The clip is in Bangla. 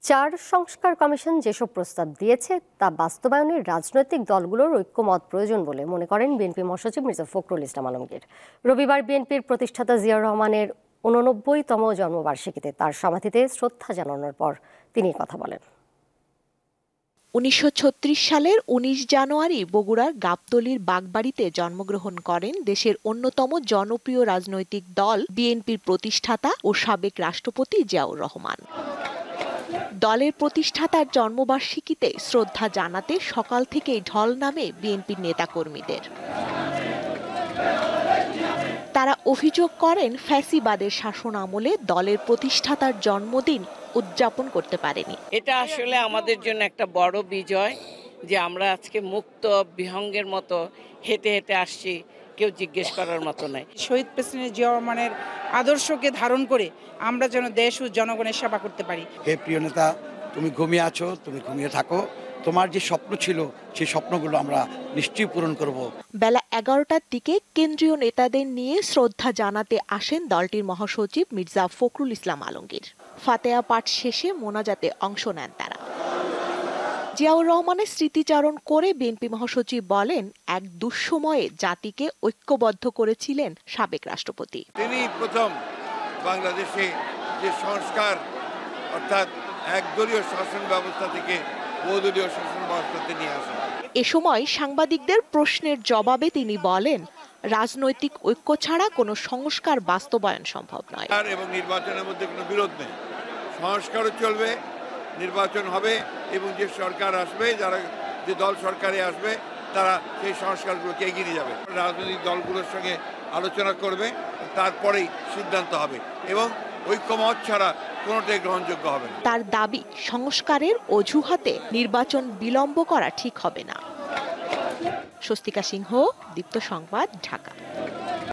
চার সংস্কার কমিশন যেসব প্রস্তাব দিয়েছে তা বাস্তবায়নের রাজনৈতিক দলগুলোর ঐক্যমত প্রয়োজন বলে মনে করেন বিএনপি মহাসচিব মির্জা ফখরুল ইসলাম আলমগীর। রবিবার বিএনপির প্রতিষ্ঠাতা জিয়াউর রহমানের ৮৯তম জন্মবার্ষিকীতে তার সমাধিতে শ্রদ্ধা জানানোর পর তিনি কথা বলেন। ১৯৩৬ সালের ১৯ জানুয়ারি বগুড়ার গাবতলীর বাগবাড়িতে জন্মগ্রহণ করেন দেশের অন্যতম জনপ্রিয় রাজনৈতিক দল বিএনপির প্রতিষ্ঠাতা ও সাবেক রাষ্ট্রপতি জিয়াউর রহমান। দলের প্রতিষ্ঠাতার জন্মবার্ষিকীতে শ্রদ্ধা জানাতে সকাল থেকেই ঢল নামে বিএনপির নেতাকর্মীদের। তারা অভিযোগ করেন ফ্যাসিবাদের শাসন আমলে দলের প্রতিষ্ঠাতার জন্মদিন উদযাপন করতে পারেনি। এটা আসলে আমাদের জন্য একটা বড় বিজয় যে আমরা আজকে মুক্ত বিহঙ্গের মতো হেঁটে হেঁটে আসছি, কেউ জিজ্ঞেস করার মতো নাই। শহীদ প্রেসিডেন্ট জিয়াউর রহমানের আদর্শকে ধারণ করে আমরা যেন দেশ ও জনগণের সেবা করতে পারি। হে প্রিয় নেতা, তুমি ঘুমিয়ে আছো, তুমি ঘুমিয়ে থাকো। তোমার যে স্বপ্ন ছিল সেই স্বপ্নগুলো আমরা নিশ্চয়ই পূরণ করব। বেলা ১১টার দিকে কেন্দ্রীয় নেতাদের নিয়ে শ্রদ্ধা জানাতে আসেন দলটির মহাসচিব মির্জা ফখরুল ইসলাম আলমগীর। ফাতেহা পাঠ শেষে মোনাজাতে অংশ নেন তারা। জিয়াউর রহমানের স্মৃতিচারণ করে বিএনপি মহাসচিব বলেন, এক দুঃসময়ে জাতিকে ঐক্যবদ্ধ করেছিলেন সাবেক রাষ্ট্রপতি। তিনি প্রথম বাংলাদেশে যে সংস্কার অর্থাৎ একদলীয় শাসন ব্যবস্থা থেকে বহুদলীয় শাসন ব্যবস্থাতে নিয়ে আসেন। এ সময় সাংবাদিকদের প্রশ্নের জবাবে তিনি বলেন, রাজনৈতিক ঐক্য ছাড়া কোনো সংস্কার বাস্তবায়ন সম্ভব নয়। এবং নির্বাচনের মধ্যে কোনো বিরোধ নেই, সংস্কারও চলবে, নির্বাচন হবে এবং যে সরকার আসবে, যারা যে দল সরকারে আসবে তারা সেই সংস্কারগুলোকে এগিয়ে নিয়ে যাবে। রাজনৈতিক দলগুলোর সঙ্গে আলোচনা করবে, তারপরেই সিদ্ধান্ত হবে এবং ঐক্যমত ছাড়া কোনোটাই গ্রহণযোগ্য হবে না। তার দাবি, সংস্কারের অজুহাতে নির্বাচন বিলম্ব করা ঠিক হবে না। স্বস্তিকা সিংহ, দীপ্ত সংবাদ, ঢাকা।